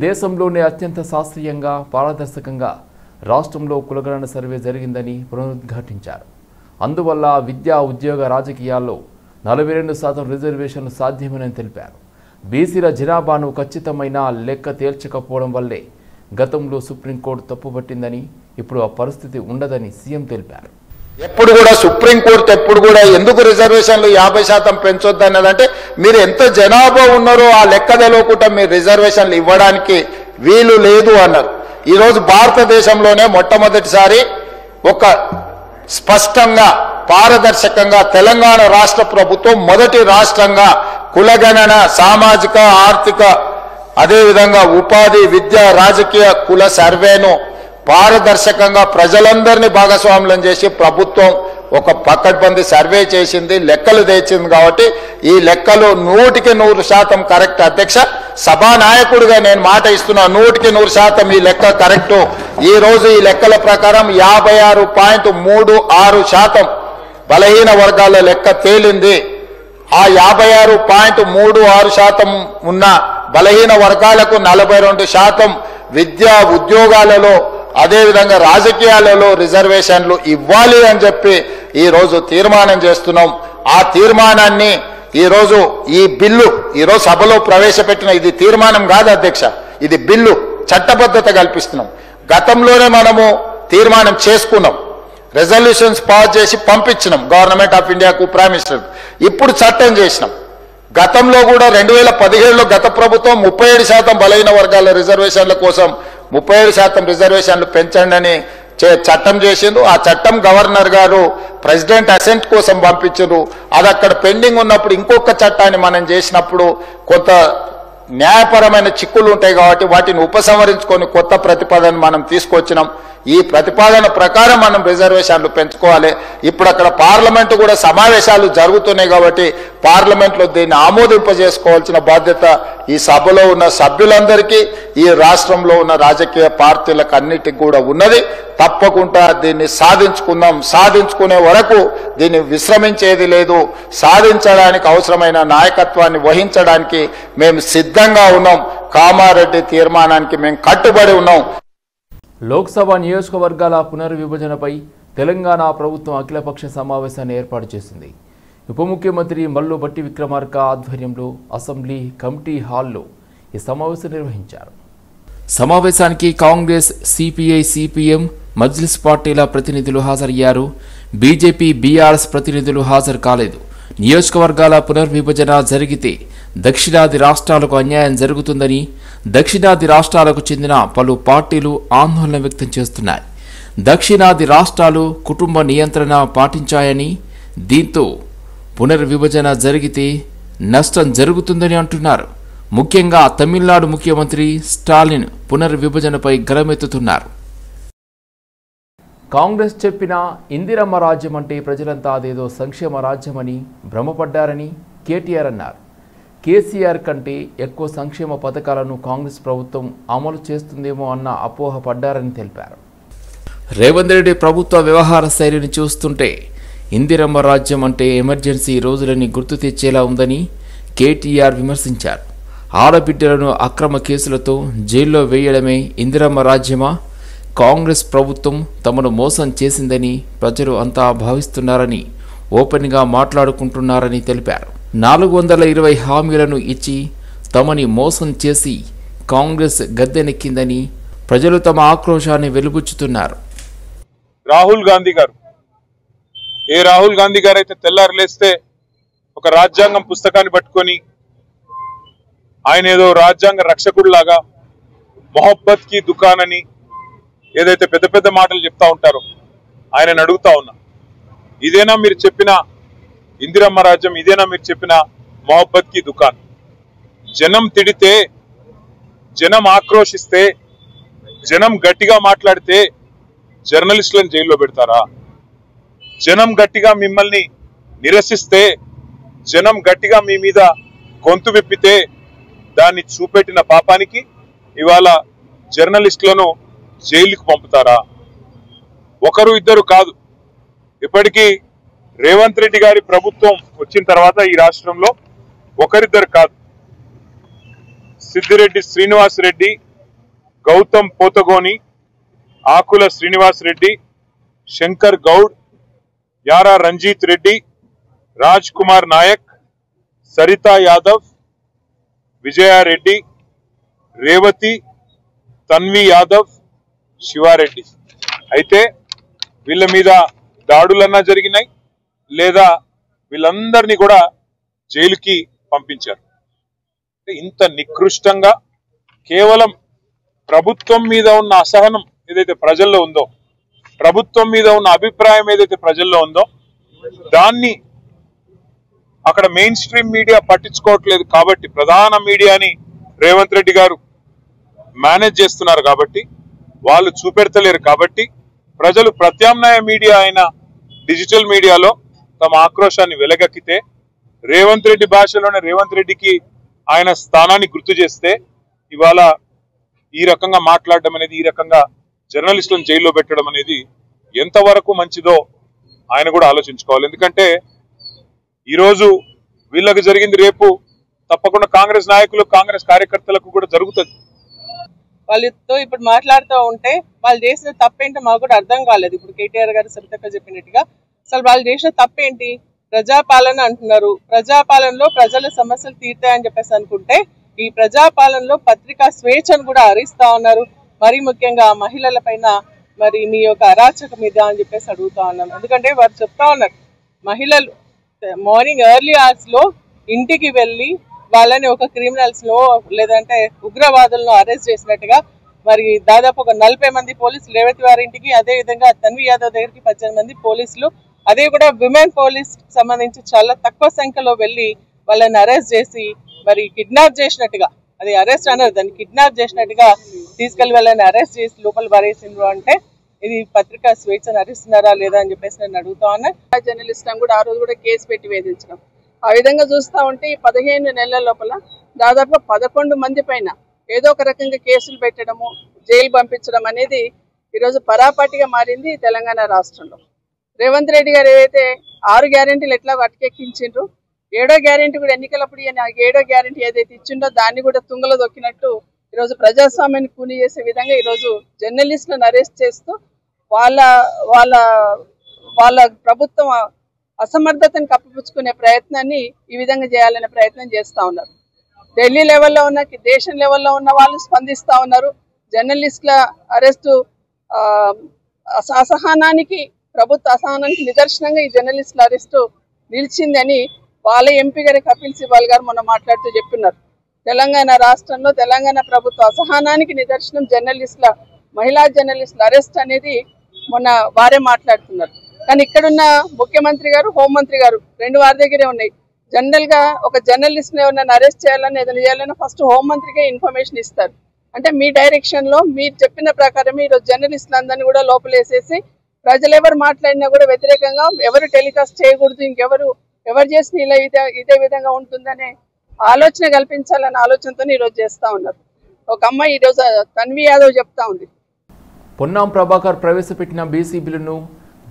దేశంలోనే అత్యంత శాస్త్రీయంగా పారదర్శకంగా రాష్ట్రంలో కులగణన సర్వే జరిగిందని పునరుద్ఘాటించారు. అందువల్ల విద్యా ఉద్యోగ రాజకీయాల్లో 42% రిజర్వేషన్లు సాధ్యమని తెలిపారు. బీసీల జనాభాను ఖచ్చితమైన లెక్క తేల్చకపోవడం వల్లే గతంలో సుప్రీంకోర్టు తప్పుపట్టిందని ఇప్పుడు ఆ పరిస్థితి ఉండదని సీఎం తెలిపారు. ఎప్పుడు కూడా సుప్రీంకోర్టు ఎప్పుడు కూడా ఎందుకు రిజర్వేషన్లు 50% పెంచొద్దు అన్నదంటే మీరు ఎంత జనాభా ఉన్నారో ఆ లెక్క తెలియకుండా మీరు రిజర్వేషన్లు ఇవ్వడానికి వీలు లేదు అన్నారు. ఈరోజు భారతదేశంలోనే మొట్టమొదటిసారి ఒక స్పష్టంగా పారదర్శకంగా తెలంగాణ రాష్ట్ర ప్రభుత్వం మొదటి రాష్ట్రంగా కులగణన సామాజిక ఆర్థిక అదేవిధంగా ఉపాధి విద్య రాజకీయ కుల సర్వేను పారదర్శకంగా ప్రజలందరినీ భాగస్వాములను చేసి ప్రభుత్వం ఒక పకడ్బందీ సర్వే చేసింది, లెక్కలు తెచ్చింది. కాబట్టి ఈ లెక్కలు 100% కరెక్ట్. అధ్యక్ష, సభానాయకుడిగా నేను మాట ఇస్తున్నా, 100% ఈ లెక్క కరెక్టు. ఈ రోజు ఈ లెక్కల ప్రకారం 56.36% బలహీన వర్గాల లెక్క తేలింది. ఆ 56.36% ఉన్న బలహీన వర్గాలకు 42% విద్యా ఉద్యోగాలలో అదేవిధంగా రాజకీయాలలో రిజర్వేషన్లు ఇవ్వాలి అని చెప్పి ఈరోజు తీర్మానం చేస్తున్నాం. ఆ తీర్మానాన్ని ఈరోజు ఈ బిల్లు ఈరోజు సభలో ప్రవేశపెట్టిన ఇది తీర్మానం కాదు అధ్యక్ష, ఇది బిల్లు, చట్టబద్ధత కల్పిస్తున్నాం. గతంలోనే మనము తీర్మానం చేసుకున్నాం, రెజల్యూషన్స్ పాస్ చేసి పంపించినాం గవర్నమెంట్ ఆఫ్ ఇండియాకు, ప్రైమ్ మినిస్టర్. ఇప్పుడు చట్టం చేసినాం. గతంలో కూడా 2017లో గత ప్రభుత్వం 37% బలహీన వర్గాల రిజర్వేషన్ల కోసం 37% రిజర్వేషన్లు పెంచండి అని చట్టం చేసిండు. ఆ చట్టం గవర్నర్ గారు ప్రెసిడెంట్ అసెంట్ కోసం పంపించారు. అది అక్కడ పెండింగ్ ఉన్నప్పుడు ఇంకొక చట్టాన్ని మనం చేసినప్పుడు కొంత న్యాయపరమైన చిక్కులు ఉంటాయి కాబట్టి వాటిని ఉపసంహరించుకొని కొత్త ప్రతిపాదన మనం తీసుకొచ్చినాం. ఈ ప్రతిపాదన ప్రకారం మనం రిజర్వేషన్లు పెంచుకోవాలి. ఇప్పుడు అక్కడ పార్లమెంటు కూడా సమావేశాలు జరుగుతున్నాయి కాబట్టి పార్లమెంట్లో దీన్ని ఆమోదింపజేసుకోవాల్సిన బాధ్యత ఈ సభలో ఉన్న సభ్యులందరికీ ఈ రాష్ట్రంలో ఉన్న రాజకీయ పార్టీలకు అన్నిటికీ కూడా ఉన్నది. తప్పకుండా దీన్ని సాధించుకుందాం. సాధించుకునే వరకు దీన్ని విశ్రమించేది లేదు. సాధించడానికి అవసరమైన నాయకత్వాన్ని వహించడానికి మేము సిద్ధంగా ఉన్నాం. కామారెడ్డి తీర్మానానికి మేము కట్టుబడి ఉన్నాం. లోక్సభ నియోజకవర్గాల పునర్విభజనపై తెలంగాణ ప్రభుత్వం అఖిలపక్ష సమావేశాన్ని ఏర్పాటు చేసింది. ఉప ముఖ్యమంత్రి మల్లు భట్టి విక్రమార్క ఆధ్వర్యంలో అసెంబ్లీ కమిటీ హాల్లో ఈ సమావేశం నిర్వహించారు. సమావేశానికి కాంగ్రెస్, సిపిఐ, సిపిఎం, మజ్లిస్ పార్టీల ప్రతినిధులు హాజరయ్యారు. బీజేపీ, బీఆర్ఎస్ ప్రతినిధులు హాజరు కాలేదు. నియోజకవర్గాల పునర్విభజన జరిగితే దక్షిణాది రాష్ట్రాలకు అన్యాయం జరుగుతుందని దక్షిణాది రాష్ట్రాలకు చెందిన పలు పార్టీలు ఆందోళన వ్యక్తం చేస్తున్నాయి. దక్షిణాది రాష్ట్రాలు కుటుంబ నియంత్రణ పాటించాయని, దీంతో పునర్విభజన జరిగితే నష్టం జరుగుతుందని అంటున్నారు. ముఖ్యంగా తమిళనాడు ముఖ్యమంత్రి స్టాలిన్ పునర్విభజనపై గలమెత్తుతున్నారు. కాంగ్రెస్ చెప్పిన ఇందిరమ్మ రాజ్యం అంటే ప్రజలంతా అదేదో సంక్షేమ రాజ్యమని భ్రమపడ్డారని కేటీఆర్ అన్నారు. కేసీఆర్ కంటే ఎక్కువ సంక్షేమ పథకాలను కాంగ్రెస్ ప్రభుత్వం అమలు చేస్తుందేమో అన్న అపోహపడ్డారని తెలిపారు. రేవంత్ రెడ్డి ప్రభుత్వ వ్యవహార శైలిని చూస్తుంటే ఇందిరమ్మ రాజ్యం అంటే ఎమర్జెన్సీ రోజులని గుర్తు తెచ్చేలా ఉందని కేటీఆర్ విమర్శించారు. ఆడబిడ్డలను అక్రమ కేసులతో జైల్లో వేయడమే ఇందిరమ్మ రాజ్యమా? కాంగ్రెస్ ప్రభుత్వం తమను మోసం చేసిందని ప్రజలు అంతా భావిస్తున్నారని ఓపెన్గా మాట్లాడుకుంటున్నారని తెలిపారు. 420 హామీలను ఇచ్చి తమని మోసం చేసి కాంగ్రెస్ గద్దెనెక్కిందని ప్రజలు తమ ఆక్రోశాన్ని వెలుబుచ్చుతున్నారు. రాహుల్ గాంధీ గారు, ఏ రాహుల్ గాంధీ గారు అయితే తెల్లారులేస్తే ఒక రాజ్యాంగం పుస్తకాన్ని పట్టుకొని ఆయన ఏదో రాజ్యాంగ రక్షకుడిలాగా మొహబ్బత్ కి దుకాన్ అని ఏదైతే పెద్ద పెద్ద మాటలు చెప్తా ఉంటారో ఆయనను అడుగుతా ఉన్నా, ఇదేనా మీరు చెప్పిన ఇందిరమ్మ రాజ్యం? ఇదేనా మీరు చెప్పిన మొహబ్బత్ కి దుకాన్? జనం తిడితే, జనం ఆక్రోశిస్తే, జనం గట్టిగా మాట్లాడితే జర్నలిస్టులను జైల్లో పెడతారా? జనం గట్టిగా మిమ్మల్ని నిరసిస్తే, జనం గట్టిగా మీ మీద గొంతు విప్పితే దాన్ని చూపెట్టిన పాపానికి ఇవాళ జర్నలిస్టులను జైలుకు పంపుతారా? ఒకరు ఇద్దరు కాదు, ఇప్పటికీ రేవంత్ రెడ్డి గారి ప్రభుత్వం వచ్చిన తర్వాత ఈ రాష్ట్రంలో ఒకరిద్దరు కాదు, సిద్దిరెడ్డి శ్రీనివాస్ రెడ్డి, గౌతమ్ పోతగోని, ఆకుల శ్రీనివాస్ రెడ్డి, శంకర్ గౌడ్, యారా రంజిత్ రెడ్డి, రాజ్ కుమార్ నాయక్, సరితా యాదవ్, విజయారెడ్డి, రేవతి, తన్వి యాదవ్, శివారెడ్డి. అయితే వీళ్ళ మీద దాడులన్నా జరిగినాయి లేదా వీళ్ళందరినీ కూడా జైలుకి పంపించారు. ఇంత నికృష్టంగా కేవలం ప్రభుత్వం మీద ఉన్న అసహనం ఏదైతే ప్రజల్లో ఉందో, ప్రభుత్వం మీద ఉన్న అభిప్రాయం ఏదైతే ప్రజల్లో ఉందో దాన్ని అక్కడ మెయిన్ స్ట్రీమ్ మీడియా పట్టించుకోవట్లేదు కాబట్టి, ప్రధాన మీడియాని రేవంత్ రెడ్డి గారు మేనేజ్ చేస్తున్నారు కాబట్టి, వాళ్ళు చూపెడతలేరు కాబట్టి ప్రజలు ప్రత్యామ్నాయ మీడియా అయిన డిజిటల్ మీడియాలో తమ ఆక్రోశాన్ని వెలగక్కితే, రేవంత్ రెడ్డి భాషలోనే రేవంత్ రెడ్డికి ఆయన స్థానాన్ని గుర్తు చేస్తే ఇవాళ ఈ రకంగా మాట్లాడడం అనేది, ఈ రకంగా జర్నలిస్టులను జైల్లో పెట్టడం అనేది ఎంతవరకు మంచిదో ఆయన కూడా ఆలోచించుకోవాలి. ఎందుకంటే ఈరోజు వీళ్ళకి జరిగింది రేపు తప్పకుండా కాంగ్రెస్ నాయకులు, కాంగ్రెస్ కార్యకర్తలకు కూడా జరుగుతుంది. వాళ్ళతో ఇప్పుడు మాట్లాడుతూ ఉంటే వాళ్ళు చేసిన తప్పేంటో మాకు కూడా అర్థం కాలేదు. ఇప్పుడు కేటీఆర్ గారు సరితక్క చెప్పినట్టుగా అసలు వాళ్ళు చేసిన తప్పేంటి? ప్రజాపాలన అంటున్నారు. ప్రజాపాలనలో ప్రజల సమస్యలు తీరుతాయని చెప్పేసి అనుకుంటే ఈ ప్రజాపాలనలో పత్రికా స్వేచ్ఛను కూడా హరిస్తా ఉన్నారు. మరీ ముఖ్యంగా మహిళల పైన మరి మీ యొక్క అరాచక మీద అని చెప్పేసి అడుగుతా ఉన్నాను. ఎందుకంటే వారు చెప్తా ఉన్నారు, మహిళలు మార్నింగ్ ఎర్లీ అవర్స్ లో ఇంటికి వెళ్ళి వాళ్ళని ఒక క్రిమినల్స్ లో లేదంటే ఉగ్రవాదులను అరెస్ట్ చేసినట్టుగా మరి దాదాపు ఒక 40 మంది పోలీసులు రేవతి వారింటికి, అదే విధంగా తన్వి యాదవ్ దగ్గరికి 18 మంది పోలీసులు, అదే కూడా విమెన్ పోలీస్ సంబంధించి చాలా తక్కువ సంఖ్యలో వెళ్ళి వాళ్ళని అరెస్ట్ చేసి మరి కిడ్నాప్ చేసినట్టుగా, అది అరెస్ట్ అన్నారు, దాన్ని కిడ్నాప్ చేసినట్టుగా తీసుకెళ్లి వాళ్ళని అరెస్ట్ చేసి లోపల భరేసిండ్రు. అంటే ఇది పత్రికా స్వేచ్ఛను హరిస్తున్నారా లేదా అని చెప్పేసి నేను అడుగుతా ఉన్నా. జర్నలిస్ట్ కూడా ఆ రోజు కూడా కేసు పెట్టి వేధించడం, ఆ విధంగా చూస్తూ ఉంటే ఈ 15 నెలల లోపల దాదాపు 11 మంది పైన ఏదో ఒక రకంగా కేసులు పెట్టడము, జైలు పంపించడం అనేది ఈరోజు పరాపాటిగా మారింది తెలంగాణ రాష్ట్రంలో. రేవంత్ రెడ్డి గారు ఏదైతే 6 గ్యారెంటీలు ఎట్లా వటకెక్కించిండ్రు, 7వ గ్యారెంటీ కూడా ఎన్నికలప్పుడు 7వ గ్యారెంటీ ఏదైతే ఇచ్చిండో దాన్ని కూడా తుంగలో దొక్కినట్టు ఈరోజు ప్రజాస్వామ్యాన్ని కూని చేసే విధంగా ఈరోజు జర్నలిస్టులను అరెస్ట్ చేస్తూ వాళ్ళ వాళ్ళ వాళ్ళ ప్రభుత్వం అసమర్థతను కప్పిపుచ్చుకునే ప్రయత్నాన్ని ఈ విధంగా చేయాలనే ప్రయత్నం చేస్తూ ఉన్నారు. ఢిల్లీ లెవెల్లో ఉన్న, దేశం లెవెల్లో ఉన్న వాళ్ళు స్పందిస్తూ ఉన్నారు. జర్నలిస్టుల అరెస్టు అసహనానికి, ప్రభుత్వ అసహనానికి నిదర్శనంగా ఈ జర్నలిస్టుల అరెస్టు నిలిచిందని వాళ్ళ ఎంపీ గారి కపిల్ సిబాల్ గారు మొన్న మాట్లాడుతూ చెప్తున్నారు. తెలంగాణ రాష్ట్రంలో తెలంగాణ ప్రభుత్వ అసహనానికి నిదర్శనం జర్నలిస్టుల, మహిళా జర్నలిస్టుల అరెస్ట్ అనేది మొన్న వారే మాట్లాడుతున్నారు. కానీ ఇక్కడున్న ముఖ్యమంత్రి గారు, హోంమంత్రి గారు రెండు వారి దగ్గరే ఉన్నాయి. జనరల్ గా ఒక జర్నలిస్ట్ ని ఎవరైనా అరెస్ట్ చేయాలని, ఏదైనా చేయాలని ఫస్ట్ హోంమంత్రికే ఇన్ఫర్మేషన్ ఇస్తారు. అంటే మీ డైరెక్షన్ లో మీరు చెప్పిన ప్రకారం ఈరోజు జర్నలిస్టులందరినీ కూడా లోపలేసేసి ప్రజలు ఎవరు మాట్లాడినా కూడా వ్యతిరేకంగా ఎవరు టెలికాస్ట్ చేయకూడదు, ఎవరు చేసిన ఇలా ఇదే విధంగా ఉంటుందనే ఆలోచన కల్పించాలనే ఆలోచనతో ఈరోజు చేస్తా ఉన్నారు. ఒక అమ్మాయి ఈరోజు తన్వి యాదవ్ చెప్తా ఉంది, పొన్నాం ప్రభాకర్ ప్రవేశపెట్టిన బీసీ బిల్లును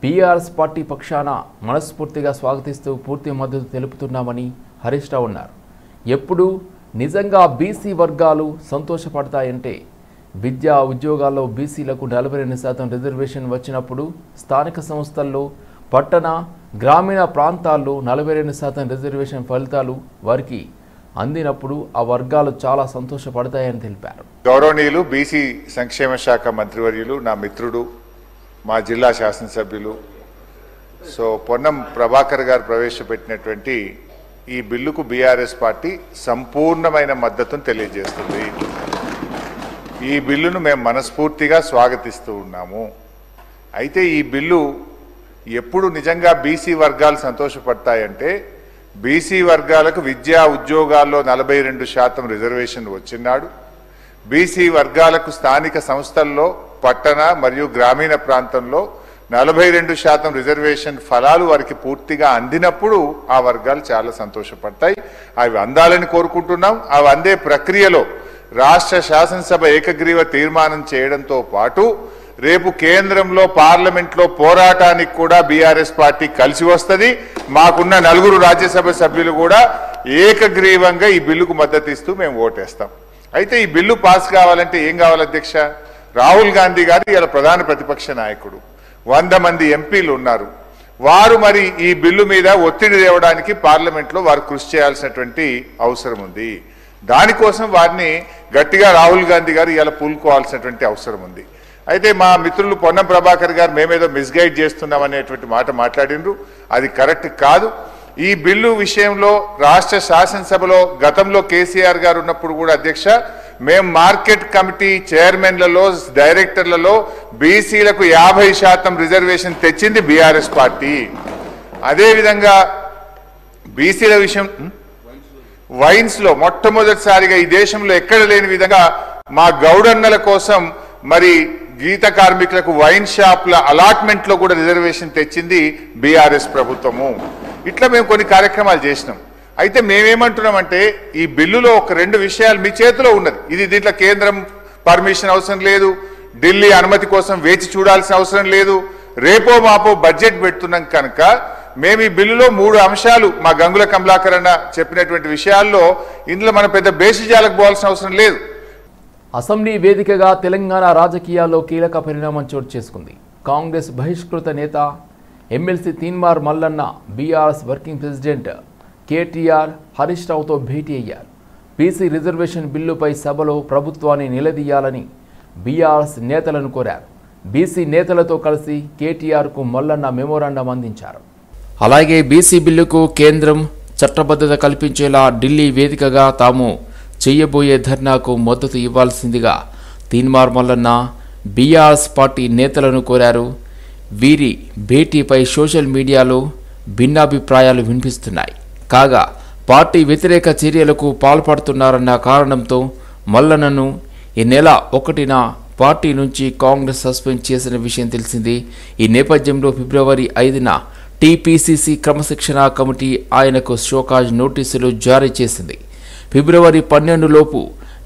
బీఆర్ఎస్ పార్టీ పక్షాన మనస్ఫూర్తిగా స్వాగతిస్తూ పూర్తి మద్దతు తెలుపుతున్నామని హరీష్ రావు అన్నారు. ఎప్పుడు నిజంగా బీసీ వర్గాలు సంతోషపడతాయంటే విద్యా ఉద్యోగాల్లో బీసీలకు 42% రిజర్వేషన్ వచ్చినప్పుడు, స్థానిక సంస్థల్లో పట్టణ గ్రామీణ ప్రాంతాల్లో 42% రిజర్వేషన్ ఫలితాలు వారికి అందినప్పుడు ఆ వర్గాలు చాలా సంతోషపడతాయని తెలిపారు. గౌరవనీయులు బీసీ సంక్షేమ శాఖ మంత్రివర్యులు, నా మిత్రుడు, మా జిల్లా శాసనసభ్యులు పొన్నం ప్రభాకర్ గారు ప్రవేశపెట్టినటువంటి ఈ బిల్లుకు బీఆర్ఎస్ పార్టీ సంపూర్ణమైన మద్దతును తెలియజేస్తుంది. ఈ బిల్లును మేము మనస్ఫూర్తిగా స్వాగతిస్తూ ఉన్నాము. అయితే ఈ బిల్లు ఎప్పుడు నిజంగా బీసీ వర్గాలు సంతోషపడతాయంటే, బీసీ వర్గాలకు విద్యా ఉద్యోగాల్లో 42% రిజర్వేషన్ వచ్చినాడు, బీసీ వర్గాలకు స్థానిక సంస్థల్లో పట్టణ మరియు గ్రామీణ ప్రాంతంలో 42% రిజర్వేషన్ ఫలాలు వారికి పూర్తిగా అందినప్పుడు ఆ వర్గాలు చాలా సంతోషపడతాయి. అవి అందాలని కోరుకుంటున్నాం. అవి అందే ప్రక్రియలో రాష్ట్ర శాసనసభ ఏకగ్రీవ తీర్మానం చేయడంతో పాటు రేపు కేంద్రంలో పార్లమెంట్లో పోరాటానికి కూడా బీఆర్ఎస్ పార్టీ కలిసి వస్తుంది. మాకున్న 4 రాజ్యసభ సభ్యులు కూడా ఏకగ్రీవంగా ఈ బిల్లుకు మద్దతు ఇస్తూ మేము ఓటేస్తాం. అయితే ఈ బిల్లు పాస్ కావాలంటే ఏం కావాలి అధ్యక్ష? రాహుల్ గాంధీ గారు ఇలా ప్రధాన ప్రతిపక్ష నాయకుడు, 100 మంది ఎంపీలు ఉన్నారు. వారు మరి ఈ బిల్లు మీద ఒత్తిడి తేవడానికి పార్లమెంట్లో వారు కృషి చేయాల్సినటువంటి అవసరం ఉంది. దానికోసం వారిని గట్టిగా రాహుల్ గాంధీ గారు ఇలా పూనుకోవాల్సినటువంటి అవసరం ఉంది. అయితే మా మిత్రులు పొన్నం ప్రభాకర్ గారు మేమేదో మిస్గైడ్ చేస్తున్నాం అనేటువంటి మాట మాట్లాడినరు. అది కరెక్ట్ కాదు. ఈ బిల్లు విషయంలో రాష్ట్ర శాసనసభలో గతంలో కేసీఆర్ గారు ఉన్నప్పుడు కూడా అధ్యక్ష మేము మార్కెట్ కమిటీ చైర్మన్లలో డైరెక్టర్లలో బీసీలకు 50% రిజర్వేషన్ తెచ్చింది బీఆర్ఎస్ పార్టీ. అదేవిధంగా బీసీల విషయం వైన్స్ లో మొట్టమొదటిసారిగా ఈ దేశంలో ఎక్కడ లేని విధంగా మా గౌడన్నల కోసం మరి గీత కార్మికులకు వైన్ షాప్ల అలాట్మెంట్ లో కూడా రిజర్వేషన్ తెచ్చింది బీఆర్ఎస్ ప్రభుత్వము. ఇట్లా మేము కొన్ని కార్యక్రమాలు చేసినాం. అయితే మేమేమంటున్నామంటే ఈ బిల్లులో ఒక 2 విషయాలు మీ చేతిలో ఉన్నది. ఇది దీంట్లో కేంద్రం పర్మిషన్ అవసరం లేదు, ఢిల్లీ అనుమతి కోసం వేచి చూడాల్సిన అవసరం లేదు. రేపో మాపో బడ్జెట్ పెడుతున్నాం కనుక మేము ఈ బిల్లులో 3 అంశాలు మా గంగుల కమలాకర్ అన్న చెప్పినటువంటి విషయాల్లో ఇందులో మన పెద్ద బేసిజాలకు పోవాల్సిన అవసరం లేదు. అసెంబ్లీ వేదికగా తెలంగాణ రాజకీయాల్లో కీలక పరిణామం చోటు చేసుకుంది. కాంగ్రెస్ బహిష్కృత నేత MLC Teenmar Mallanna BRS working president KTR Harish రావుతో భేటీ అయ్యారు. బీసీ రిజర్వేషన్ బిల్లుపై సభలో ప్రభుత్వాన్ని నిలదీయాలని బీఆర్ఎస్ నేతలను కోరారు. బీసీ నేతలతో కలిసి కేటీఆర్కు మల్లన్న మెమోరాండం అందించారు. అలాగే బీసీ బిల్లుకు కేంద్రం చట్టబద్ధత కల్పించేలా ఢిల్లీ వేదికగా తాము చేయబోయే ధర్నాకు మద్దతు ఇవ్వాల్సిందిగా తీన్మార్ మల్లన్న బీఆర్ఎస్ పార్టీ నేతలను కోరారు. వీరి భేటీపై సోషల్ మీడియాలో భిన్నాభిప్రాయాలు వినిపిస్తున్నాయి. కాగా పార్టీ వ్యతిరేక చర్యలకు పాల్పడుతున్నారన్న కారణంతో మల్లన్నను ఈ నెల 1న పార్టీ నుంచి కాంగ్రెస్ సస్పెండ్ చేసిన విషయం తెలిసింది. ఈ నేపథ్యంలో ఫిబ్రవరి 5న టీపీసీసీ క్రమశిక్షణ కమిటీ ఆయనకు షోకాజ్ నోటీసులు జారీ చేసింది. ఫిబ్రవరి 12 లోపు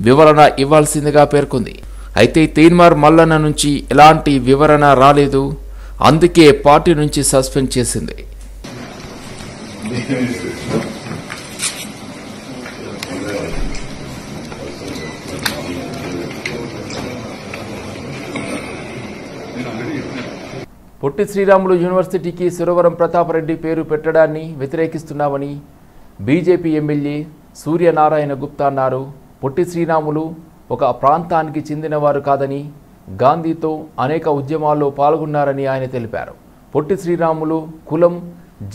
వివరణ ఇవ్వాల్సిందిగా పేర్కొంది. అయితే తీన్మార్ మల్లన్న నుంచి ఎలాంటి వివరణ రాలేదు. అందుకే పార్టీ నుంచి సస్పెండ్ చేసింది. పొట్టి శ్రీరాములు యూనివర్సిటీకి సురవరం ప్రతాపరెడ్డి పేరు పెట్టడాన్ని వ్యతిరేకిస్తున్నామని బీజేపీ ఎమ్మెల్యే సూర్యనారాయణ గుప్తా అన్నారు. పొట్టి శ్రీరాములు ఒక ప్రాంతానికి చెందినవారు కాదని, గాంధీతో అనేక ఉద్యమాల్లో పాల్గొన్నారని ఆయన తెలిపారు. పొట్టి శ్రీరాములు కులం,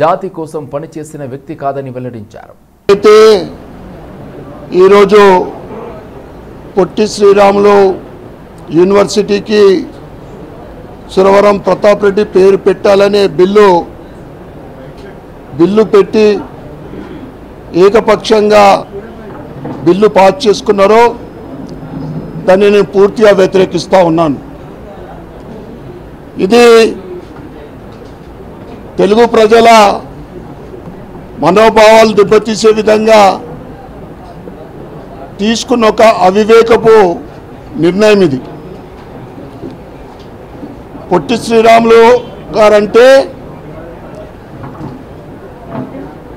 జాతి కోసం పనిచేసిన వ్యక్తి కాదని వెల్లడించారు. అయితే ఈరోజు పొట్టి శ్రీరాములు యూనివర్సిటీకి సురవరం ప్రతాప్ రెడ్డి పేరు పెట్టాలనే బిల్లు పెట్టి ఏకపక్షంగా బిల్లు పాస్ చేసుకున్నారో దాన్ని నేను పూర్తిగా వ్యతిరేకిస్తూ ఉన్నాను. ఇది తెలుగు ప్రజల మనోభావాలు దెబ్బతీసే విధంగా తీసుకున్న ఒక అవివేకపు నిర్ణయం ఇది. Potti Sriramulu guarantee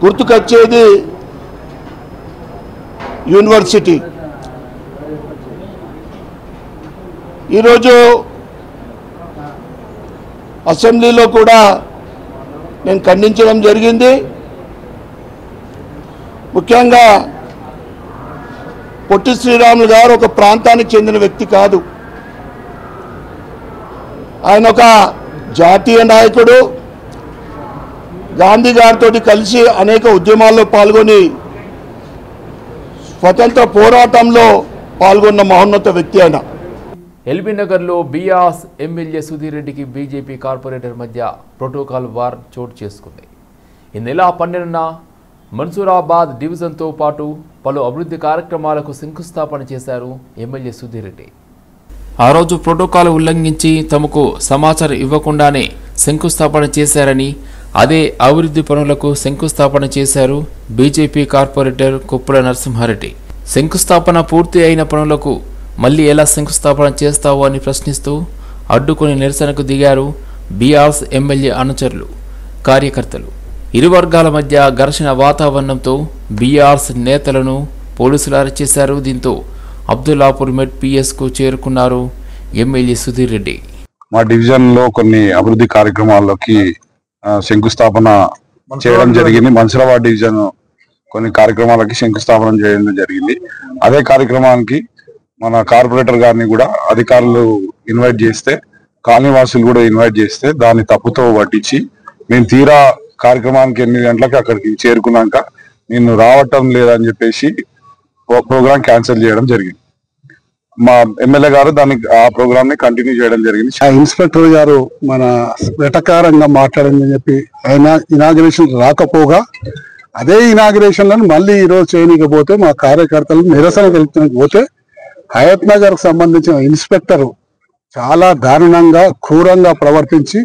గుర్తుకొచ్చేది university. ఈరోజు అసెంబ్లీలో కూడా నేను ఖండించడం జరిగింది. ముఖ్యంగా పొట్టి శ్రీరాములు గారు ఒక ప్రాంతానికి చెందిన వ్యక్తి కాదు. ఆయన ఒక జాతీయ నాయకుడు. గాంధీ గారితో కలిసి అనేక ఉద్యమాల్లో పాల్గొని స్వతంత్ర పోరాటంలో పాల్గొన్న మహోన్నత వ్యక్తి ఆయన. ఎల్బీ నగర్లో బీఆర్ఎస్ ఎమ్మెల్యే సుధీర్ రెడ్డికి బీజేపీ కార్పొరేటర్ మధ్య ప్రోటోకాల్ వార్ చోటు చేసుకుంది. ఈ నెల 12న మన్సూరాబాద్ డివిజన్తో పాటు పలు అభివృద్ధి కార్యక్రమాలకు శంకుస్థాపన చేశారు ఎమ్మెల్యే సుధీర్ రెడ్డి. ఆ రోజు ప్రోటోకాల్ ఉల్లంఘించి తమకు సమాచారం ఇవ్వకుండానే శంకుస్థాపన చేశారని, అదే అభివృద్ధి పనులకు శంకుస్థాపన చేశారు బీజేపీ కార్పొరేటర్ కుప్పల నరసింహారెడ్డి. శంకుస్థాపన పూర్తి అయిన పనులకు మళ్లీ ఎలా శంకుస్థాపన చేస్తావు అని ప్రశ్నిస్తూ అడ్డుకుని నిరసనకు దిగారు బీఆర్ఎస్ ఎమ్మెల్యే అనుచరులు, కార్యకర్తలు. ఇరు వర్గాల మధ్య ఘర్షణ వాతావరణంతో బీఆర్ఎస్ నేతలను పోలీసులు అరెస్ట్ చేశారు. దీంతో అబ్దుల్లాపూర్ మెట్ పిఎస్కు చేరుకున్నారు ఎమ్మెల్యే సుధీర్ రెడ్డి. మా డివిజన్లో కొన్ని అభివృద్ధి కార్యక్రమాల్లోకి శంకుస్థాపన చేయడం జరిగింది. మన్సూరాబాద్ డివిజన్ కొన్ని కార్యక్రమాలకి శంకుస్థాపన చేయడం జరిగింది. అదే కార్యక్రమానికి మన కార్పొరేటర్ గారిని కూడా అధికారులు ఇన్వైట్ చేస్తే, కాలనీ వాసులు కూడా ఇన్వైట్ చేస్తే దాన్ని తప్పుతో పట్టించి మేము తీరా కార్యక్రమానికి 8 గంటలకు అక్కడికి చేరుకున్నాక నేను రావటం లేదని చెప్పేసి ప్రోగ్రామ్ క్యాన్సిల్ చేయడం జరిగింది. మా ఎమ్మెల్యే గారు ఆ ప్రోగ్రామ్ ని కంటిన్యూ చేయడం జరిగింది. ఇన్స్పెక్టర్ గారు మన వెటకారంగా మాట్లాడిందని చెప్పి ఆయన ఇనాగ్రేషన్ రాకపోగా అదే ఇనాగ్రేషన్ లను మళ్ళీ ఈ రోజు చేయనీకపోతే మా కార్యకర్తలు నిరసన తెలుపుకోకపోతే హయత్ నగర్ కు సంబంధించిన ఇన్స్పెక్టర్ చాలా దారుణంగా క్రూరంగా ప్రవర్తించి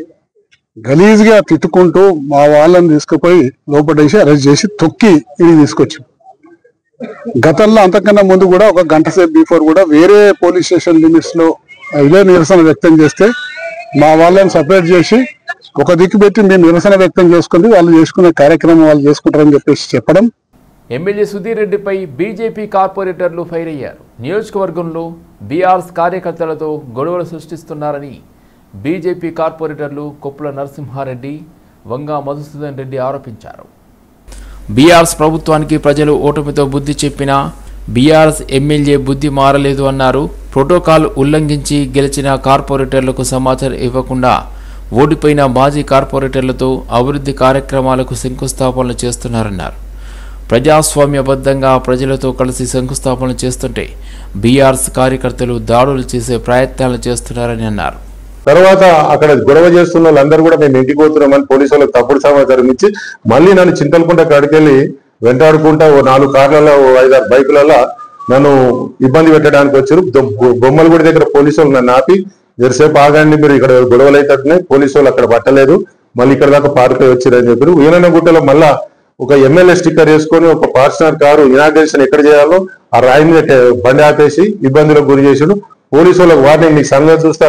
గలీజ్ గా తిట్టుకుంటూ మా వాళ్ళని తీసుకుపోయి లోపడేసి అరెస్ట్ చేసి తొక్కి ఇది తీసుకొచ్చాం. గతంలో అంతకన్నా ముందు కూడా ఒక గంట సేపు బిఫోర్ కూడా వేరే పోలీస్ స్టేషన్ లిమిట్స్ లో ఇదే నిరసన వ్యక్తం చేస్తే మా వాళ్ళని సపరేట్ చేసి ఒక దిక్కు పెట్టి మేము నిరసన వ్యక్తం చేసుకుంది, వాళ్ళు చేసుకునే కార్యక్రమం వాళ్ళు చేసుకుంటారని చెప్పేసి చెప్పడం. ఎమ్మెల్యే సుధీర్ రెడ్డిపై బీజేపీ కార్పొరేటర్లు ఫైర్ అయ్యారు. నియోజకవర్గంలో బీఆర్ఎస్ కార్యకర్తలతో గొడవలు సృష్టిస్తున్నారని బీజేపీ కార్పొరేటర్లు కొప్పుల నరసింహారెడ్డి, వంగా మధుసూదన్ రెడ్డి ఆరోపించారు. బీఆర్ఎస్ ప్రభుత్వానికి ప్రజలు ఓటమితో బుద్ధి చెప్పినా బీఆర్ఎస్ ఎమ్మెల్యే బుద్ధి మారలేదు అన్నారు. ప్రోటోకాల్ ఉల్లంఘించి గెలిచిన కార్పొరేటర్లకు సమాచారం ఇవ్వకుండా ఓడిపోయిన మాజీ కార్పొరేటర్లతో అభివృద్ధి కార్యక్రమాలకు శంకుస్థాపనలు చేస్తున్నారన్నారు. ప్రజాస్వామ్యబద్ధంగా ప్రజలతో కలిసి శంకుస్థాపనలు చేస్తుంటే బీఆర్ఎస్ కార్యకర్తలు దాడులు చేసే ప్రయత్నాలు చేస్తున్నారని అన్నారు. తర్వాత అక్కడ గొడవ చేస్తున్న వాళ్ళందరూ కూడా మేము ఇంటికి పోతున్నామని పోలీసు వాళ్ళకి తప్పుడు సమాచారం ఇచ్చి మళ్ళీ నన్ను చింతలకుంట కాడికెళ్ళి వెంటాడుకుంటా 4 కార్లలో 5-6 బైకులలో నన్ను ఇబ్బంది పెట్టడానికి వచ్చారు. బొమ్మలగూడి దగ్గర పోలీసు వాళ్ళు నన్ను ఆపి జరసేపు ఆగండి, మీరు ఇక్కడ గొడవలు అయితే పోలీసు వాళ్ళు అక్కడ పట్టలేదు, మళ్ళీ ఇక్కడ దాకా పారిపోయి వచ్చారని చెప్పారు. వీణనగుట్టలో మళ్ళా ఒక ఎమ్మెల్యే స్టిక్కర్ వేసుకొని ఒక ఫార్చునర్ కారు ఇనాగ్రేషన్ ఎక్కడ చేయాలో ఆ రాయి మీద బండి ఆపేసి ఇబ్బందులకు గురి చేసాడు. పోలీసు వాళ్ళకి వార్నింగ్, నీకు సంగతి చూస్తా,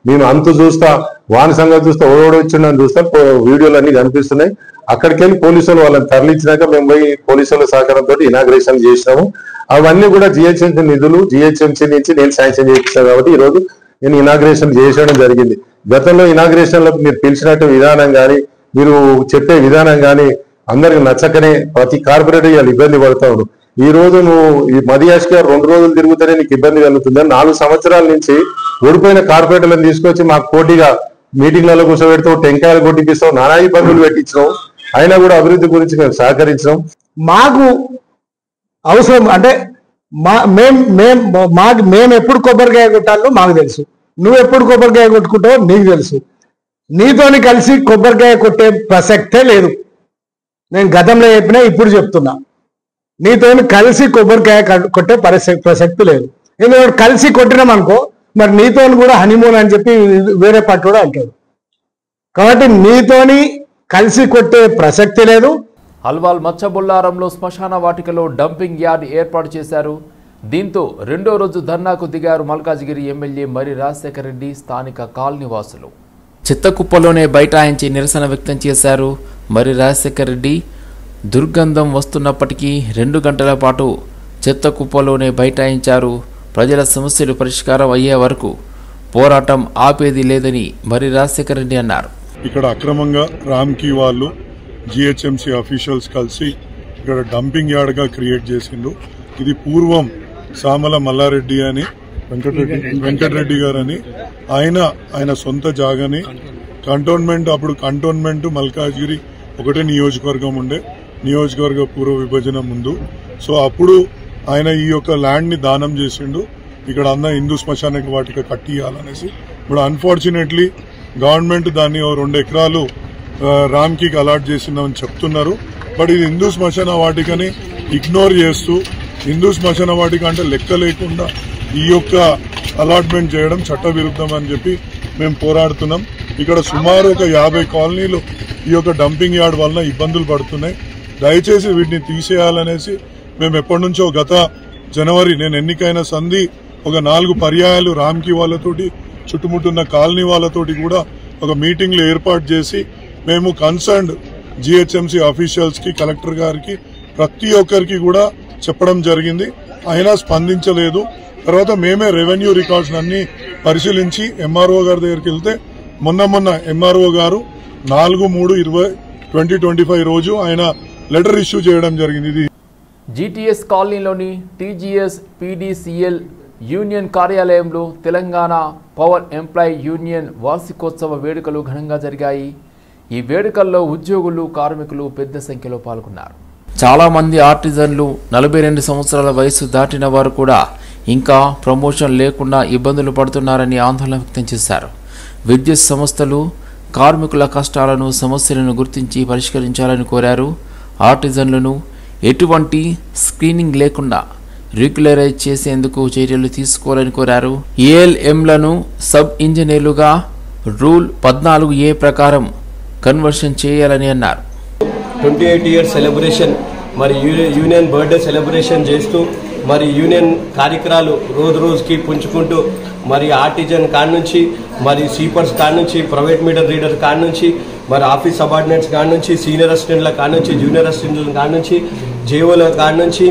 నేను అంతు చూస్తా, వాని సంగతి చూస్తా, ఓడొచ్చిండని చూస్తా, వీడియోలు అన్ని కనిపిస్తున్నాయి. అక్కడికి వెళ్ళి పోలీసులు వాళ్ళని తరలించినాక మేము పోయి పోలీసుల సహకారంతో ఇనాగ్రేషన్ చేసినాము. అవన్నీ కూడా జిహెచ్ఎంసీ నిధులు, జిహెచ్ఎంసీ నుంచి నేను శాంక్షన్ చేయించాను కాబట్టి ఈ రోజు నేను ఇనాగ్రేషన్ చేసేయడం జరిగింది. గతంలో ఇనాగ్రేషన్ లో మీరు పిలిచినట్టు విధానం కానీ, మీరు చెప్పే విధానం కానీ అందరికి నచ్చకనే ప్రతి కార్పొరేటర్ ఇవాళ ఇబ్బంది పడతాడు. ఈ రోజు నువ్వు ఈ మదియాష్ గారు 2 రోజులు తిరుగుతూనే నీకు ఇబ్బంది కలుగుతుందని 4 సంవత్సరాల నుంచి ఓడిపోయిన కార్పొరేటర్లను తీసుకొచ్చి మాకు పోటీగా మీటింగ్లలో కూర్చోబెడతావు, టెంకాయలు కొట్టిపిస్తావు, నానా ఇబ్బందులు పెట్టించినావు. అయినా కూడా అభివృద్ధి గురించి మేము సహకరించినాం. మాకు అవసరం అంటే మేము ఎప్పుడు కొబ్బరికాయ కొట్టాలో మాకు తెలుసు, నువ్వు ఎప్పుడు కొబ్బరికాయ కొట్టుకుంటావో నీకు తెలుసు. నీతోని కలిసి కొబ్బరికాయ కొట్టే ప్రసక్తే లేదు. నేను గతంలో చెప్పినా ఇప్పుడు చెప్తున్నా, నీతోని కలిసి కొబ్బరికాయ కొట్టే ప్రసక్తి లేదు. ఎందుకంటే కలిసి కొట్టినాం అనుకో, మరి నీతోని కూడా హనీమూన్ అని చెప్పి వేరే పట్టు కూడా అంటాడు. కాబట్టి నీతోని కలిసి కొట్టే ప్రసక్తి లేదు. అల్వాల్ మచ్చబొల్లారంలో శ్మశాన వాటికలో డంపింగ్ యార్డ్ ఏర్పాటు చేశారు. దీంతో 2వ రోజు ధర్నాకు దిగారు మల్కాజిగిరి ఎమ్మెల్యే మరి రాజశేఖర రెడ్డి, స్థానిక కాలనీ వాసులు. చిత్తకుప్పలోనే బైఠాయించి నిరసన వ్యక్తం చేశారు మరి రాజశేఖర రెడ్డి. దుర్గంధం వస్తున్నప్పటికీ 2 గంటల పాటు చిత్తకుప్పలోనే బైఠాయించారు. ప్రజల సమస్యలు పరిష్కారం అయ్యే వరకు పోరాటం ఆపేది లేదని మరి రాజశేఖర రెడ్డి అన్నారు. ఇక్కడ అక్రమంగా రామ్కి వాళ్ళు జిహెచ్ఎంసీ అఫీషియల్స్ కలిసి ఇక్కడ డంపింగ్ యార్డ్ గా క్రియేట్ చేసిండు. ఇది పూర్వం సామల మల్లారెడ్డి అని వెంకటరెడ్డి గారని ఆయన సొంత జాగాని అప్పుడు కంటోన్మెంట్ మల్కాజ్గిరి ఒకటే నియోజకవర్గం ఉండే, నియోజకవర్గ పూర్వ విభజన ముందు. సో అప్పుడు ఆయన ఈ యొక్క ల్యాండ్ ని దానం చేసిండు. ఇక్కడ అన్న హిందూ శ్మశాన వాటిక కట్టియాలనేసి. ఇప్పుడు అన్ఫార్చునేట్లీ గవర్నమెంట్ దాన్ని 2 ఎకరాలు రామ్కి అలాట్ చేసిందని చెప్తున్నారు. బట్ ఇది హిందూ శ్మశాన వాటికని ఇగ్నోర్ చేస్తూ, హిందూ శ్మశాన వాటిక అంటే లెక్క లేకుండా ఈ యొక్క అలాట్మెంట్ చేయడం చట్ట విరుద్ధం అని చెప్పి మేము పోరాడుతున్నాం. ఇక్కడ సుమారు ఒక 50 కాలనీలు ఈ యొక్క డంపింగ్ యార్డ్ వలన ఇబ్బందులు పడుతున్నాయి. దయచేసి వీటిని తీసేయాలనేసి మేము ఎప్పటి నుంచో గత జనవరి నేను ఎన్నికైన సంధి ఒక 4 పర్యాయాలు రామ్కి వాళ్ళతోటి చుట్టుముట్టున్న కాలనీ వాళ్ళతోటి కూడా ఒక మీటింగ్లు ఏర్పాటు చేసి మేము కన్సర్న్డ్ జిహెచ్ఎంసీ అఫీషియల్స్ కి, కలెక్టర్ గారికి, ప్రతి ఒక్కరికి కూడా చెప్పడం జరిగింది. అయినా స్పందించలేదు. తర్వాత మేమే రెవెన్యూ రికార్డ్స్ అన్ని పరిశీలించి ఎంఆర్ఓ గారి దగ్గరికి వెళ్తే మొన్న ఎంఆర్ఓ గారు 4/3/2025 రోజు ఆయన లెటర్ ఇష్యూ చేయడం జరిగింది. ఇది జీటీఎస్ కాలనీలోని టీజీఎస్ పీడీసీఎల్ యూనియన్ కార్యాలయంలో తెలంగాణ పవర్ ఎంప్లాయీ యూనియన్ వార్షికోత్సవ వేడుకలు ఘనంగా జరిగాయి. ఈ వేడుకల్లో ఉద్యోగులు, కార్మికులు పెద్ద సంఖ్యలో పాల్గొన్నారు. చాలామంది ఆర్టిజన్లు 42 సంవత్సరాల వయసు దాటిన వారు కూడా ఇంకా ప్రమోషన్ లేకుండా ఇబ్బందులు పడుతున్నారని ఆందోళన వ్యక్తం చేశారు. విద్యుత్ సంస్థలు కార్మికుల కష్టాలను, సమస్యలను గుర్తించి పరిష్కరించాలని కోరారు. ఆర్టిజన్లను ఎటువంటి స్క్రీనింగ్ లేకుండా రెగ్యులరైజ్ చేసేందుకు చర్యలు తీసుకోవాలని కోరారు. ఏఎల్ఎంలను సబ్ ఇంజనీర్లుగా రూల్ 14A ప్రకారం కన్వర్షన్ చేయాలని అన్నారు. 28 ఇయర్స్ సెలబ్రేషన్ మరి యూనియన్ బర్త్డే సెలబ్రేషన్ చేస్తూ మరి యూనియన్ కార్యక్రమాలు రోజుకి పుంజుకుంటూ మరి ఆర్టిజన్ కాడ నుంచి మరి స్వీపర్స్ కాడ నుంచి ప్రైవేట్ మీటర్ రీడర్ కాడ నుంచి మరి ఆఫీస్ సబార్డినేట్స్ కాడ నుంచి సీనియర్ అసిస్టెంట్ల కాడ నుంచి జూనియర్ అసిస్టెంట్ల కాడ నుంచి జేఓల కాడ నుంచి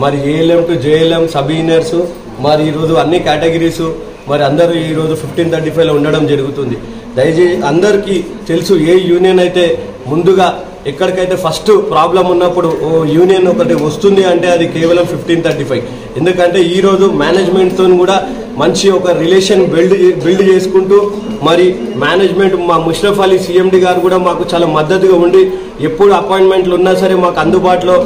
మరి ALM to JLM sub engineers మరి ఈరోజు అన్ని కేటగిరీస్ మరి అందరూ ఈరోజు 1535లో ఉండడం జరుగుతుంది. దయచేసి అందరికీ తెలుసు, ఏ యూనియన్ అయితే ముందుగా ఎక్కడికైతే ఫస్ట్ ప్రాబ్లం ఉన్నప్పుడు ఓ యూనియన్ ఒకటి వస్తుంది అంటే అది కేవలం 1535. ఎందుకంటే ఈరోజు మేనేజ్మెంట్తో కూడా మంచి ఒక రిలేషన్ బిల్డ్ చేసుకుంటూ మరి మేనేజ్మెంట్ మా ముషరఫ్ అలీ సిఎండి గారు కూడా మాకు చాలా మద్దతుగా ఉండి ఎప్పుడు అపాయింట్మెంట్లు ఉన్నా సరే మాకు అందుబాటులో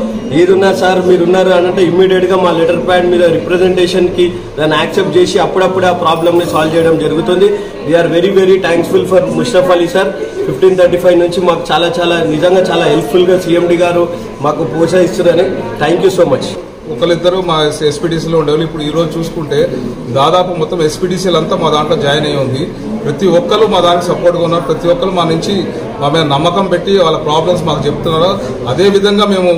ఏదున్నా సార్ మీరు ఉన్నారు అంటే ఇమ్మీడియట్గా మా లెటర్ ప్యాడ్ మీద రిప్రజెంటేషన్కి దాన్ని యాక్సెప్ట్ చేసి అప్పుడప్పుడు ఆ ప్రాబ్లమ్ని సాల్వ్ చేయడం జరుగుతుంది. We are very very thankful for Musharraf Ali sir. 1535 నుంచి మాకు చాలా నిజంగా చాలా హెల్ప్ఫుల్గా సిఎండి గారు మాకు ప్రోత్సహిస్తున్నారని థ్యాంక్ యూ సో మచ్. ఒకరిద్దరు మా ఎస్పీడీసీలో ఉండేవాళ్ళు ఇప్పుడు ఈ రోజు చూసుకుంటే దాదాపు మొత్తం ఎస్పీడీసీలు అంతా మా దాంట్లో జాయిన్ అయ్యి ఉంది. ప్రతి ఒక్కరు మా దానికి సపోర్ట్గా ఉన్నారు. ప్రతి ఒక్కరు మా నుంచి మా మీద నమ్మకం పెట్టి వాళ్ళ ప్రాబ్లమ్స్ మాకు చెప్తున్నారు. అదేవిధంగా మేము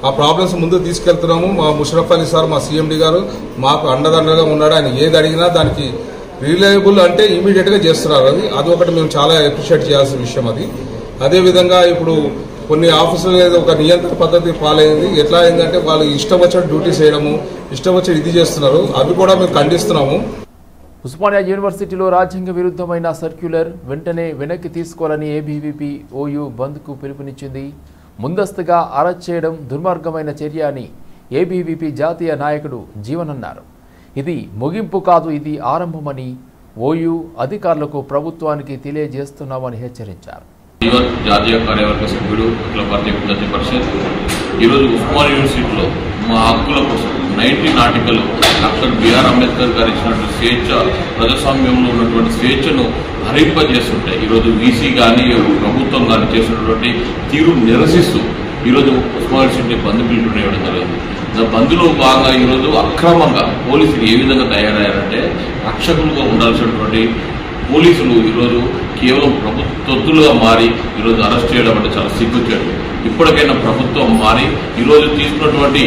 ఆ ప్రాబ్లమ్స్ ముందుకు తీసుకెళ్తున్నాము. మా ముషరఫ్ అలీ సార్ మా సిఎండి గారు మాకు అండదండగా ఉన్నాడు. ఆయన ఏది అడిగినా దానికి రిలయబుల్ అంటే ఇమీడియట్గా చేస్తున్నారు. అది ఒకటి మేము చాలా అప్రిషియేట్ చేయాల్సిన విషయం. అది అదేవిధంగా ఇప్పుడు కొన్ని ఆఫీసులు ఒక నియంత్రణ పద్ధతి ఫాలైంది. ఎట్లా అయిందంటే వాళ్ళు ఇష్టం వచ్చిన డ్యూటీ చేయడము, ఇష్టం వచ్చి ఇది చేస్తున్నారు. అవి కూడా మేము ఖండిస్తున్నాము. ఉస్మానియా యూనివర్సిటీలో రాజ్యాంగ విరుద్ధమైన సర్క్యులర్ వెంటనే వెనక్కి తీసుకోవాలని ఏబీవీపీ ఓయూ బంద్కు పిలుపునిచ్చింది. ముందస్తుగా అరెస్ట్ చేయడం దుర్మార్గమైన చర్య అని ఏబీవీపీ జాతీయ నాయకుడు జీవన్ అన్నారు. ఇది ముగింపు కాదు, ఇది ఆరంభమని ఓయూ అధికారులకు, ప్రభుత్వానికి తెలియజేస్తున్నామని హెచ్చరించారు. జాతీయ కార్యవర్గ సభ్యుడు అఖిల భారతీయ విద్యార్థి పరిషత్ ఈరోజు ఉస్మానియా యూనివర్సిటీలో మా హక్కుల కోసం 19 ఆర్టికల్ డాక్టర్ బిఆర్ అంబేద్కర్ గారు ఇచ్చినటువంటి స్వేచ్ఛ, ప్రజాస్వామ్యంలో ఉన్నటువంటి స్వేచ్ఛను హరింపజేస్తుంటే ఈరోజు వీసీ కానీ ప్రభుత్వం కానీ చేసినటువంటి తీరు నిరసిస్తూ ఈరోజు ఉస్మానియా యూనివర్సిటీ బంద్ పిలుపు వేయడం జరిగింది. బంద్లో భాగంగా ఈరోజు అక్రమంగా పోలీసులు ఏ విధంగా తయారయ్యారంటే రక్షకులుగా ఉండాల్సినటువంటి పోలీసులు ఈరోజు కేవలం తొత్తులుగా మారి ఈరోజు అరెస్ట్ చేయడం అంటే చాలా సిగ్గుచేటు. ఇప్పటికైనా ప్రభుత్వం మారి ఈరోజు తీసుకున్నటువంటి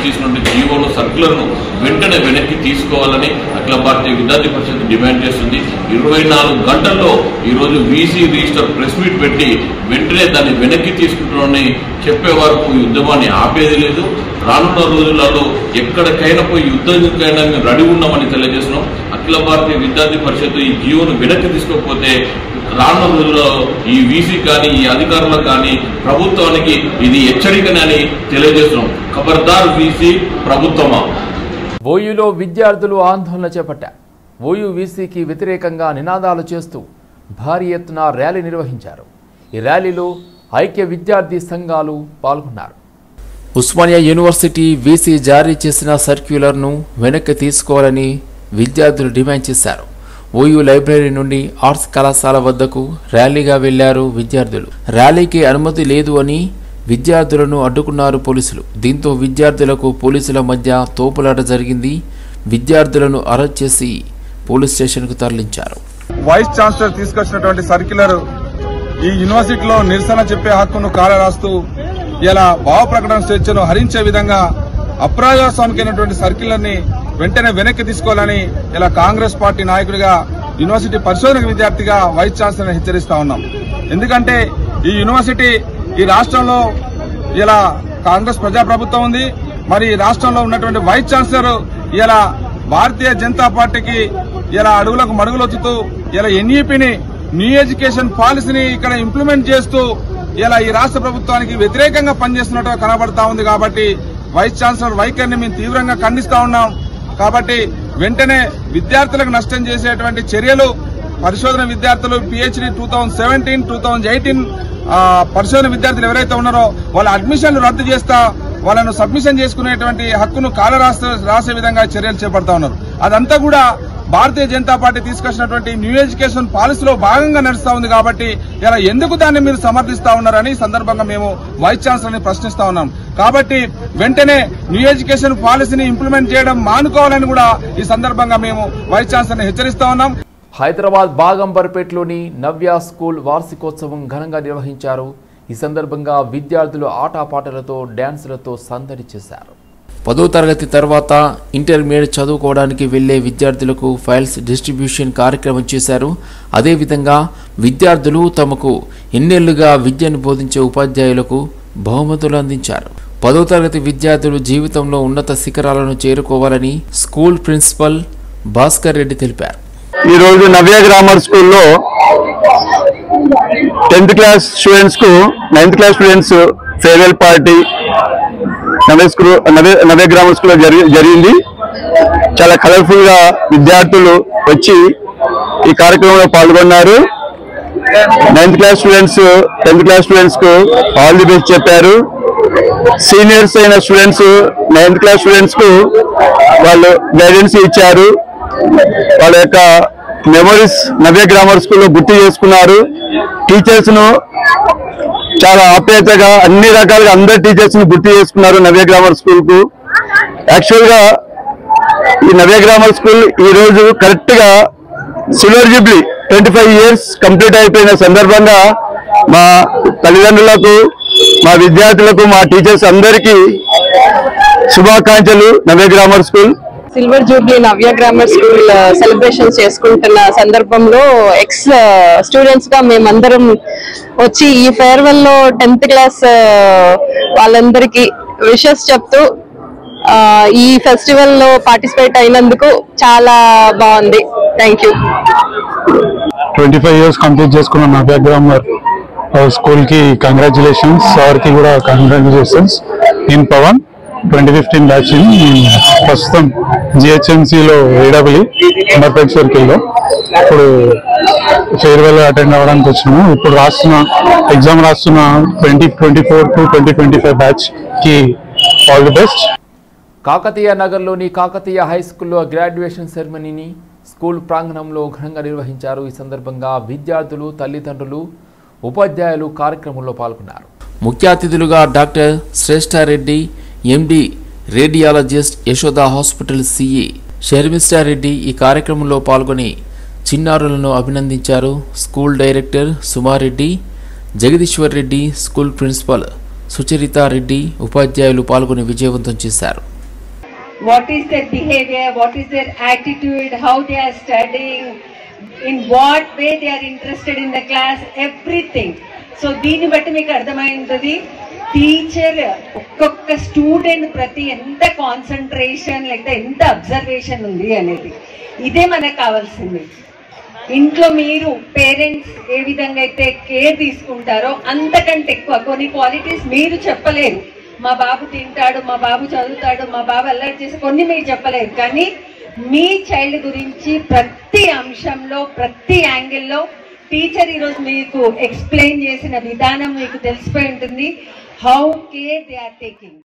తీసుకున్నటువంటి జీవోను, సర్కులర్ను వెంటనే వెనక్కి తీసుకోవాలని అఖిల భారతీయ విద్యార్థి పరిషత్ డిమాండ్ చేస్తుంది. 24 గంటల్లో ఈరోజు వీసీ రిజిస్టర్ ప్రెస్ మీట్ పెట్టి వెంటనే దాన్ని వెనక్కి తీసుకుంటామని చెప్పే వరకు ఉద్యమాన్ని ఆపేది లేదు. రానున్న రోజులలో ఎక్కడికైనా పోయి యుద్ధానికైనా మేము రెడీ ఉన్నామని తెలియజేస్తున్నాం. అఖిల భారతీయ విద్యార్థి పరిషత్ ఈ జీవోను వెనక్కి తీసుకోకపోతే రానున్న రోజుల్లో ఈ వీసీ కానీ ఈ అధికారులకు కానీ ప్రభుత్వానికి ఇది హెచ్చరికనని తెలియజేస్తున్నాం. ఖబర్దార్ వీసీ ప్రభుత్వమా. ఓయూలో విద్యార్థులు ఆందోళన చేపట్టారు. ఓయూ వీసీకి వ్యతిరేకంగా నినాదాలు చేస్తూ భారీ ఎత్తున ర్యాలీ నిర్వహించారు. ఈ ర్యాలీలో ఐక్య విద్యార్థి సంఘాలు పాల్గొన్నారు. ఉస్మానియా యూనివర్సిటీ వీసీ జారీ చేసిన సర్క్యులర్ను వెనక్కి తీసుకోవాలని విద్యార్థులు డిమాండ్ చేశారు. ఓయూ లైబ్రరీ నుండి ఆర్ట్స్ కళాశాల వద్దకు ర్యాలీగా వెళ్లారు విద్యార్థులు. ర్యాలీకి అనుమతి లేదు అని విద్యార్థులను అడ్డుకున్నారు పోలీసులు. దీంతో విద్యార్థులకు పోలీసుల మధ్య తోపులాట జరిగింది. విద్యార్థులను అరెస్ట్ చేసి పోలీస్ స్టేషన్కు తరలించారు. వైస్ ఛాన్సలర్ తీసుకొచ్చినటువంటి సర్క్యులర్ ఈ యూనివర్సిటీలో నిరసన చెప్పే హక్కును కాలరాస్తూ ఇలా భావ ప్రకటన స్వేచ్ఛను హరించే విధంగా అప్రజాస్వామికమైనటువంటి సర్క్యులర్ ని వెంటనే వెనక్కి తీసుకోవాలని ఇలా కాంగ్రెస్ పార్టీ నాయకుడిగా, యూనివర్సిటీ పరిశోధన విద్యార్థిగా వైస్ ఛాన్సలర్ హెచ్చరిస్తా ఉన్నాం. ఎందుకంటే ఈ యూనివర్సిటీ, ఈ రాష్ట్రంలో ఇలా కాంగ్రెస్ ప్రజాప్రభుత్వం ఉంది. మరి రాష్ట్రంలో ఉన్నటువంటి వైస్ ఛాన్సలర్ ఇలా భారతీయ జనతా పార్టీకి ఇలా అడుగులకు మడుగులొచ్చుతూ ఇలా ఎన్ఈపీని న్యూ ఎడ్యుకేషన్ పాలసీని ఇక్కడ ఇంప్లిమెంట్ చేస్తూ ఇలా ఈ రాష్ట్ర ప్రభుత్వానికి వ్యతిరేకంగా పనిచేస్తున్నట్టుగా కనబడతా ఉంది. కాబట్టి వైస్ ఛాన్సలర్ వైఖరిని మేము తీవ్రంగా ఖండిస్తా ఉన్నాం. కాబట్టి వెంటనే విద్యార్థులకు నష్టం చేసేటువంటి చర్యలు, పరిశోధన విద్యార్థులు PhD 2017, 2018 పరిశోధన విద్యార్థులు ఎవరైతే ఉన్నారో వాళ్ళ అడ్మిషన్లు రద్దు చేస్తా వాళ్ళను సబ్మిషన్ చేసుకునేటువంటి హక్కును రాసే విధంగా చర్యలు చేపడతా ఉన్నారు. అదంతా కూడా భారతీయ జనతా పార్టీ తీసుకొచ్చినటువంటి న్యూ ఎడ్యుకేషన్ పాలసీలో భాగంగా నడుస్తా ఉంది. కాబట్టి ఇలా ఎందుకు దాన్ని మీరు సమర్థిస్తా ఉన్నారని సందర్భంగా మేము వైస్ ఛాన్సలర్ని ప్రశ్నిస్తా ఉన్నాం. కాబట్టి వెంటనే న్యూ ఎడ్యుకేషన్ పాలసీని ఇంప్లిమెంట్ చేయడం మానుకోవాలని కూడా ఈ సందర్భంగా మేము వైస్ ఛాన్సలర్ని హెచ్చరిస్తా ఉన్నాం. హైదరాబాద్ బాగంబర్పేటలోని నవ్య స్కూల్ వార్షికోత్సవం ఘనంగా నిర్వహించారు. ఈ సందర్భంగా విద్యార్థులు ఆటపాటలతో డ్యాన్సులతో సందడి చేశారు. 10వ తరగతి తర్వాత ఇంటర్మీడియట్ చదువుకోవడానికి వెళ్లే విద్యార్థులకు ఫైల్స్ డిస్ట్రిబ్యూషన్ కార్యక్రమం చేశారు. అదేవిధంగా విద్యార్థులు తమకు ఎన్నేళ్లుగా విద్యను బోధించే ఉపాధ్యాయులకు బహుమతులు అందించారు. 10వ తరగతి విద్యార్థులు జీవితంలో ఉన్నత శిఖరాలను చేరుకోవాలని స్కూల్ ప్రిన్సిపల్ భాస్కర్ రెడ్డి తెలిపారు. ఈ రోజు నవ్య గ్రామర్ స్కూల్లో 10th క్లాస్ స్టూడెంట్స్ కు 9th class students farewell party Navya grammar స్కూల్లో జరిగింది. చాలా కలర్ఫుల్ గా విద్యార్థులు వచ్చి ఈ కార్యక్రమంలో పాల్గొన్నారు. 9th class students 10th class students కు ఆల్ ది బెస్ట్ చెప్పారు. సీనియర్స్ అయిన స్టూడెంట్స్ 9th క్లాస్ స్టూడెంట్స్ కు వాళ్ళు గైడెన్స్ ఇచ్చారు. వాళ్ళ యొక్క మెమరీస్ నవ్య గ్రామర్ స్కూల్లో గుర్తు చేసుకున్నారు. టీచర్స్ ను చాలా ఆప్యాయతగా అన్ని రకాలుగా అందరు టీచర్స్ ను గుర్తు చేసుకున్నారు నవ్య గ్రామర్ స్కూల్ కు. యాక్చువల్ గా ఈ నవ్య గ్రామర్ స్కూల్ ఈ రోజు కరెక్ట్ గా సిల్వర్ జూబ్లీ 25 years కంప్లీట్ అయిపోయిన సందర్భంగా మా తల్లిదండ్రులకు, మా విద్యార్థులకు, మా టీచర్స్ అందరికీ శుభాకాంక్షలు. నవ్య గ్రామర్ స్కూల్ సిల్వర్ జూబ్లీ నవ్య గ్రామర్ స్కూల్ సెలబ్రేషన్స్ చేసుకుంటున్న సందర్భంలో ఎక్స్ స్టూడెంట్స్ గా మేమందరం వచ్చి ఈ ఫేర్వెల్ లో 10th క్లాస్ వాళ్ళందరికీ విషెస్ చెప్తూ ఈ ఫెస్టివల్ లో పార్టిసిపేట్ అయినందుకు చాలా బాగుంది. Thank you. 25 years కంప్లీట్ చేసుకున్న నవ్య గ్రామర్ స్కూల్ కి కంగ్రాచులేషన్స్. సార్ కి కూడా కంగ్రాచులేషన్స్. ఇన్ పవన్ 2015 బ్యాచ్ ప్రస్తుతం జిహెచ్ఎంసీలో ఏడబ్ల్యూ అంబర్పేట్ సర్కిల్లో ఇప్పుడు ఫేర్వెల్ అటెండ్ అవ్వడానికి వచ్చినాము. ఇప్పుడు ఎగ్జామ్ రాస్తున్న 2024 to 2025 బ్యాచ్ కి ఆల్ ది బెస్ట్. కాకతీయ నగర్లోని కాకతీయ హై స్కూల్లో గ్రాడ్యుయేషన్ సెరమనీని స్కూల్ ప్రాంగణంలో ఘనంగా నిర్వహించారు. ఈ సందర్భంగా విద్యార్థులు, తల్లిదండ్రులు, ఉపాధ్యాయులు కార్యక్రమంలో పాల్గొన్నారు. ముఖ్య అతిథులుగా doctor శ్రేష్ఠారెడ్డి, MD radiologist, Yashoda hospital CE షర్మిష్ఠారెడ్డి ఈ కార్యక్రమంలో పాల్గొని చిన్నారులను అభినందించారు. School director సుమారెడ్డి, Jagadishwar Reddy, school principal Sucharitareddy, ఉపాధ్యాయులు పాల్గొని విజయవంతం చేశారు. What is their behavior, what is their attitude, how they are studying, in what way they are interested in the class, everything. So దీన్ని బట్టి మీకు అర్థమైంది టీచర్ ఒక్కొక్క స్టూడెంట్ ప్రతి ఎంత కాన్సన్ట్రేషన్ లేకపోతే ఎంత అబ్జర్వేషన్ ఉంది అనేది. ఇదే మనకు కావాల్సింది. ఇంట్లో మీరు పేరెంట్స్ ఏ విధంగా అయితే కేర్ తీసుకుంటారో అంతకంటే ఎక్కువ కొన్ని క్వాలిటీస్ మీరు చెప్పలేరు. మా బాబు తింటాడు, మా బాబు చదువుతాడు, మా బాబు అల్లరి చేసి కొన్ని మీరు చెప్పలేరు. కానీ మీ చైల్డ్ గురించి ప్రతి అంశంలో, ప్రతి యాంగిల్లో టీచర్ ఈరోజు మీకు ఎక్స్ప్లెయిన్ చేసిన విధానం మీకు తెలిసిపోయి ఉంటుంది. How care they are taking.